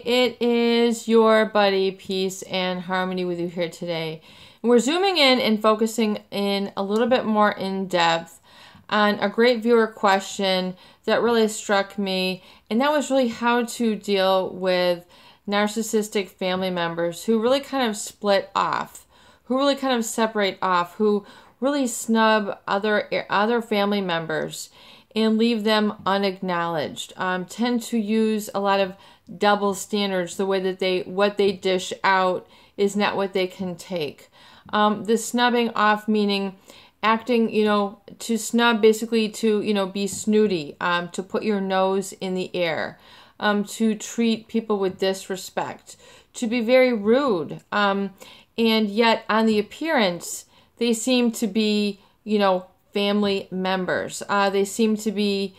it is your buddy Peace and Harmony with you here today. And we're zooming in and focusing in a little bit more in depth on a great viewer question that really struck me, and that was really how to deal with narcissistic family members who really kind of split off, who really kind of separate off, who really snub other family members and leave them unacknowledged, tend to use a lot of double standards. The way that what they dish out is not what they can take. The snubbing off meaning acting, to snub, basically to, be snooty, to put your nose in the air, to treat people with disrespect, to be very rude. And yet on the appearance, they seem to be, family members. They seem to be,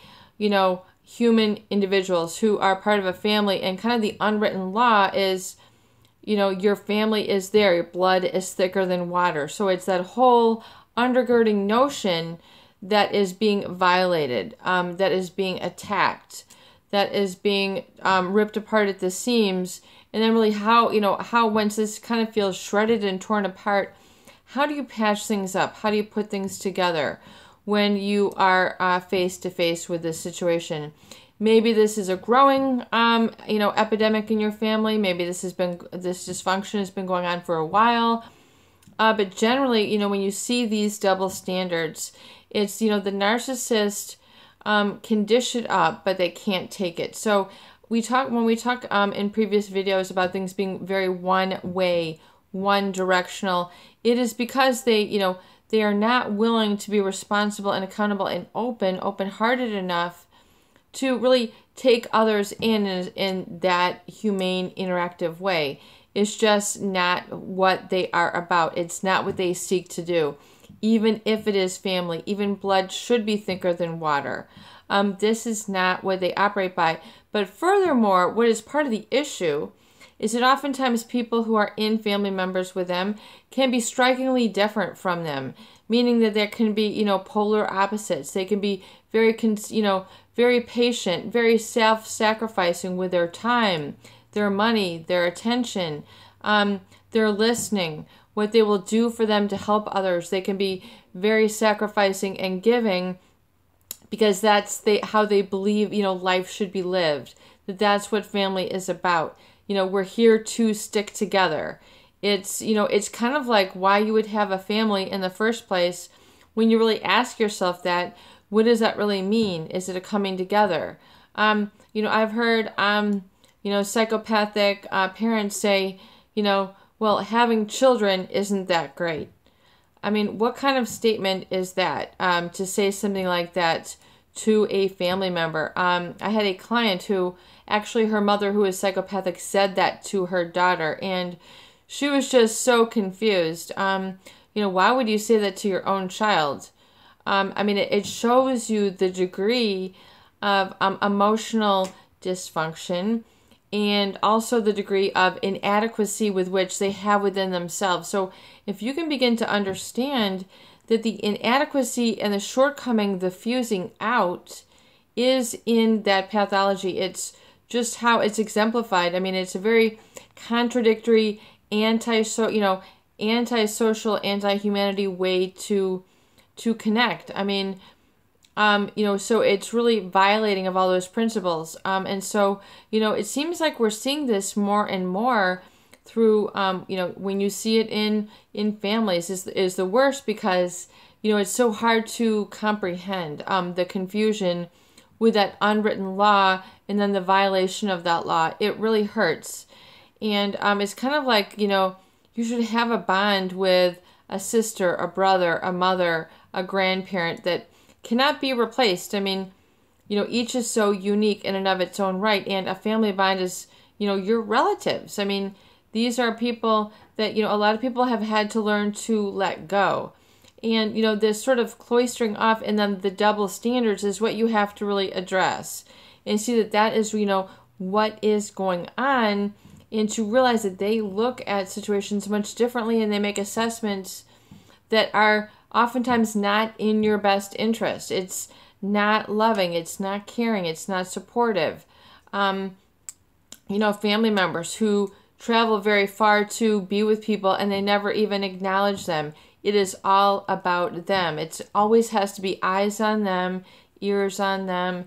human individuals who are part of a family, and kind of the unwritten law is, your family is there. Your blood is thicker than water. So it's that whole undergirding notion that is being violated, that is being attacked, that is being ripped apart at the seams. And then really how once this kind of feels shredded and torn apart, how do you patch things up? How do you put things together when you are face to face with this situation? Maybe this is a growing, epidemic in your family. Maybe this dysfunction has been going on for a while. But generally, when you see these double standards, it's, the narcissist can dish it up, but they can't take it. So when we talk in previous videos about things being very one way, one directional, it is because they are not willing to be responsible and accountable and open-hearted enough to really take others in that humane, interactive way. It's just not what they are about. It's not what they seek to do. Even if it is family, even blood should be thicker than water. This is not what they operate by. But furthermore, what is part of the issue is that oftentimes people who are in family members with them can be strikingly different from them, meaning that there can be, polar opposites. They can be very patient, very self-sacrificing with their time, their money, their attention, their listening, what they will do for them to help others. They can be very sacrificing and giving because that's how they believe, life should be lived, that's what family is about. We're here to stick together. It's kind of like why you would have a family in the first place when you really ask yourself that, what does that really mean? Is it a coming together? I've heard, psychopathic parents say, well, having children isn't that great. I mean, what kind of statement is that, to say something like that to a family member? I had a client who, actually her mother, who is psychopathic, said that to her daughter, and she was just so confused. Why would you say that to your own child? It shows you the degree of emotional dysfunction and also the degree of inadequacy with which they have within themselves. So if you can begin to understand that the inadequacy and the shortcoming, the fusing out, is in that pathology, it's just how it's exemplified. It's a very contradictory, antisocial, anti-humanity way to connect. So it's really violating of all those principles. And so, it seems like we're seeing this more and more through, when you see it in families is the worst because, it's so hard to comprehend, the confusion with that unwritten law and then the violation of that law. It really hurts. And it's kind of like, you should have a bond with a sister, a brother, a mother, a grandparent that cannot be replaced. Each is so unique in and of its own right. And a family bond is, your relatives. These are people that, a lot of people have had to learn to let go. And, this sort of cloistering off and then the double standards is what you have to really address and see that is, what is going on, and to realize that they look at situations much differently and they make assessments that are oftentimes not in your best interest. It's not loving. It's not caring. It's not supportive. family members who travel very far to be with people and they never even acknowledge them. It is all about them. It always has to be eyes on them, ears on them.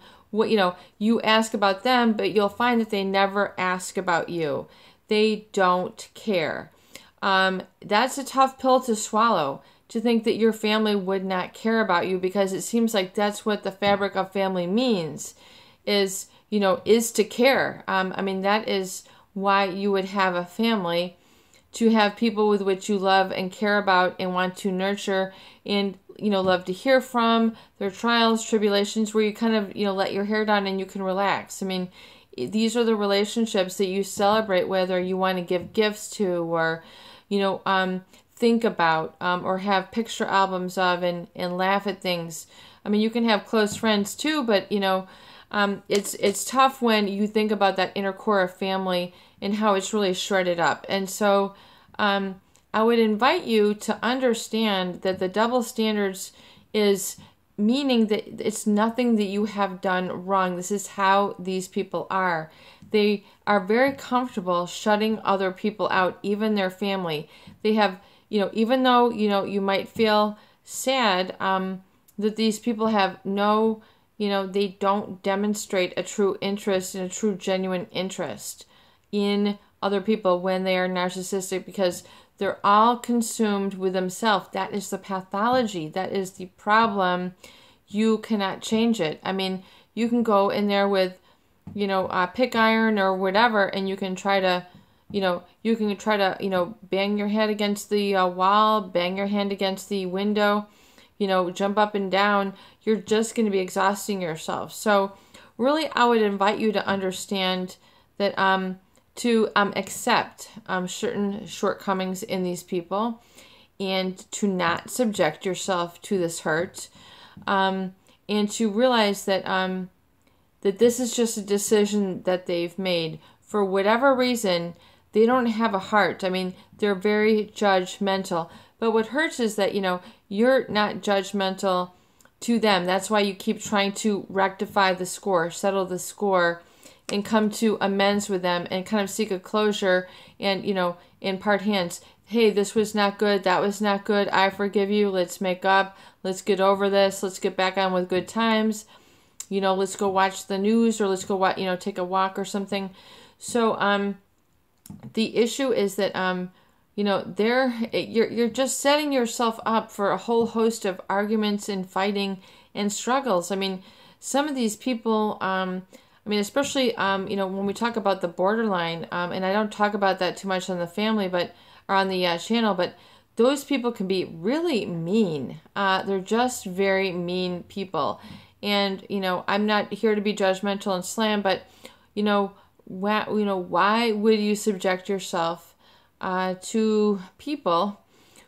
You ask about them, but you'll find that they never ask about you. They don't care. That's a tough pill to swallow, to think that your family would not care about you, because it seems like that's what the fabric of family means, is to care. That is why you would have a family, to have people with which you love and care about and want to nurture and, love to hear from, their trials, tribulations, where you kind of, let your hair down and you can relax. These are the relationships that you celebrate, whether you want to give gifts to, or, think about, or have picture albums of, and laugh at things. You can have close friends too, but, it's tough when you think about that inner core of family and how it's really shredded up. And so I would invite you to understand that the double standards is meaning that it's nothing that you have done wrong. This is how these people are. They are very comfortable shutting other people out, even their family. They have, even though, you might feel sad that these people have no, they don't demonstrate a true interest and a true genuine interest in other people when they are narcissistic, because they're all consumed with themselves. That is the pathology. That is the problem. You cannot change it. You can go in there with, a pick iron or whatever, and you can try to, bang your head against the wall, bang your hand against the window, jump up and down. You're just going to be exhausting yourself. So really, I would invite you to understand that, to accept certain shortcomings in these people, and to not subject yourself to this hurt, and to realize that that this is just a decision that they've made. For whatever reason, they don't have a heart. They're very judgmental. But what hurts is that, you're not judgmental to them. That's why you keep trying to rectify the score, settle the score, and come to amends with them and kind of seek a closure and, in part hands. Hey, this was not good. That was not good. I forgive you. Let's make up. Let's get over this. Let's get back on with good times. Let's go watch the news, or let's go take a walk or something. So the issue is that you're just setting yourself up for a whole host of arguments and fighting and struggles. Some of these people, especially when we talk about the borderline, and I don't talk about that too much on the family, or on the channel, but those people can be really mean. They're just very mean people. And, I'm not here to be judgmental and slam, but, why would you subject yourself to people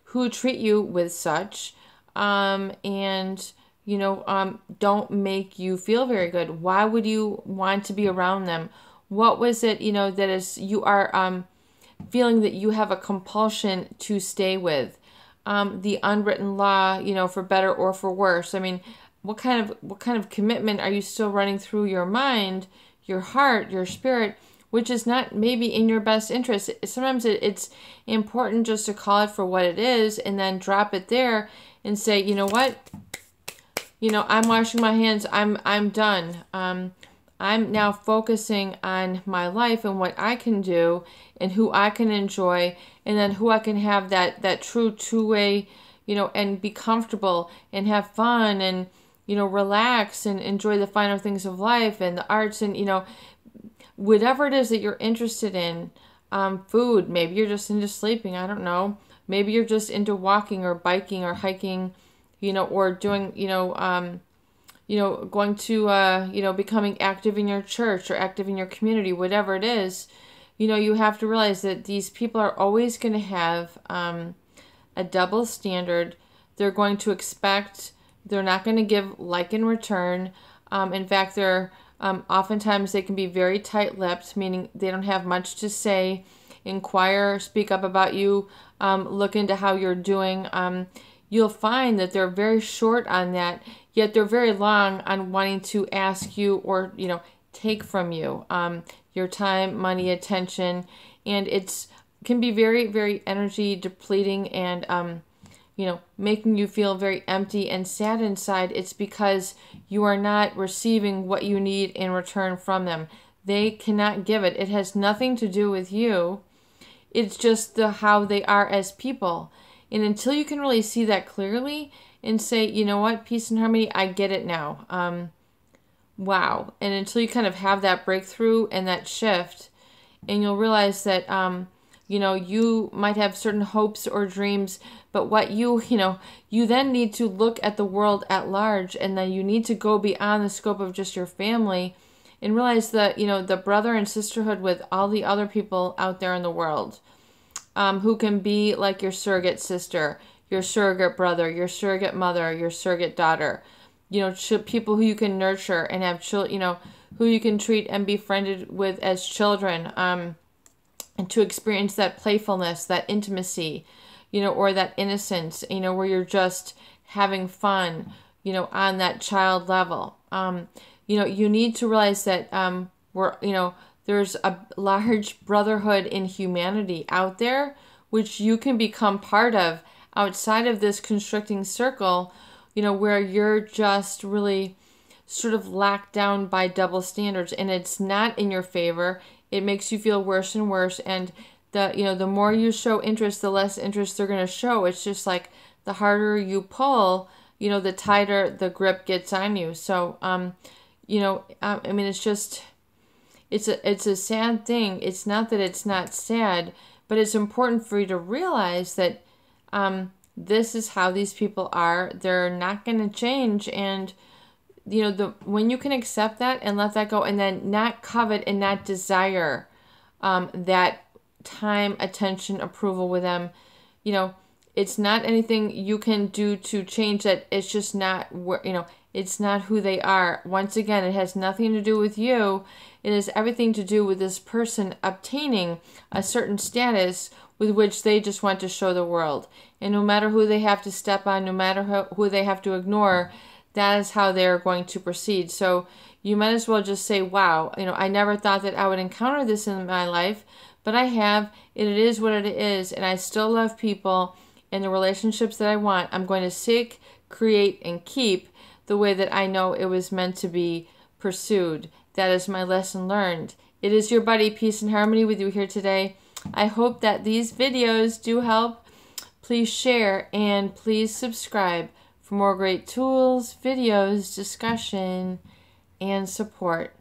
who treat you with such, and, don't make you feel very good? Why would you want to be around them? What was it, that is, you are feeling that you have a compulsion to stay with? The unwritten law, for better or for worse. What kind of commitment are you still running through your mind, your heart, your spirit, which is not maybe in your best interest? Sometimes it's important just to call it for what it is, and then drop it there and say, you know what? I'm washing my hands. I'm done. I'm now focusing on my life and what I can do and who I can enjoy, and then who I can have that true two-way, and be comfortable and have fun and, relax and enjoy the finer things of life and the arts and, whatever it is that you're interested in. Food, maybe you're just into sleeping. I don't know. Maybe you're just into walking or biking or hiking, or doing, going to, becoming active in your church or active in your community, whatever it is. You have to realize that these people are always going to have a double standard. They're going to expect, they're not going to give like in return. In fact, they're oftentimes they can be very tight-lipped, meaning they don't have much to say, inquire, speak up about you, look into how you're doing. You'll find that they're very short on that, yet they're very long on wanting to ask you or, take from you. your time, money, attention, and it's can be very, very energy depleting and making you feel very empty and sad inside. It's because you are not receiving what you need in return from them. They cannot give it. It has nothing to do with you. It's just how they are as people. And until you can really see that clearly and say, you know what, peace and harmony, I get it now. Wow. And until you kind of have that breakthrough and that shift, and you'll realize that, you might have certain hopes or dreams, but what you then need to look at the world at large, and then you need to go beyond the scope of just your family and realize that, the brother and sisterhood with all the other people out there in the world, who can be like your surrogate sister, your surrogate brother, your surrogate mother, your surrogate daughter, people who you can nurture and have children, who you can treat and be friended with as children, and to experience that playfulness, that intimacy, or that innocence, where you're just having fun, on that child level. You need to realize that there's a large brotherhood in humanity out there, which you can become part of outside of this constricting circle, where you're just really sort of locked down by double standards, and it's not in your favor. It makes you feel worse and worse, and the more you show interest, the less interest they're going to show. It's just like the harder you pull, the tighter the grip gets on you. So, it's a sad thing. It's not that it's not sad, but it's important for you to realize that this is how these people are. They're not going to change, and when you can accept that and let that go, and then not covet and not desire that time, attention, approval with them, it's not anything you can do to change that. It's just not, it's not who they are. Once again, it has nothing to do with you. It has everything to do with this person obtaining a certain status with which they just want to show the world. And no matter who they have to step on, no matter who they have to ignore, that is how they're going to proceed. So you might as well just say, wow, I never thought that I would encounter this in my life, but I have, and it is what it is, and I still love people and the relationships that I want. I'm going to seek, create, and keep the way that I know it was meant to be pursued. That is my lesson learned. It is your buddy, Peace and Harmony, with you here today. I hope that these videos do help. Please share and please subscribe for more great tools, videos, discussion, and support.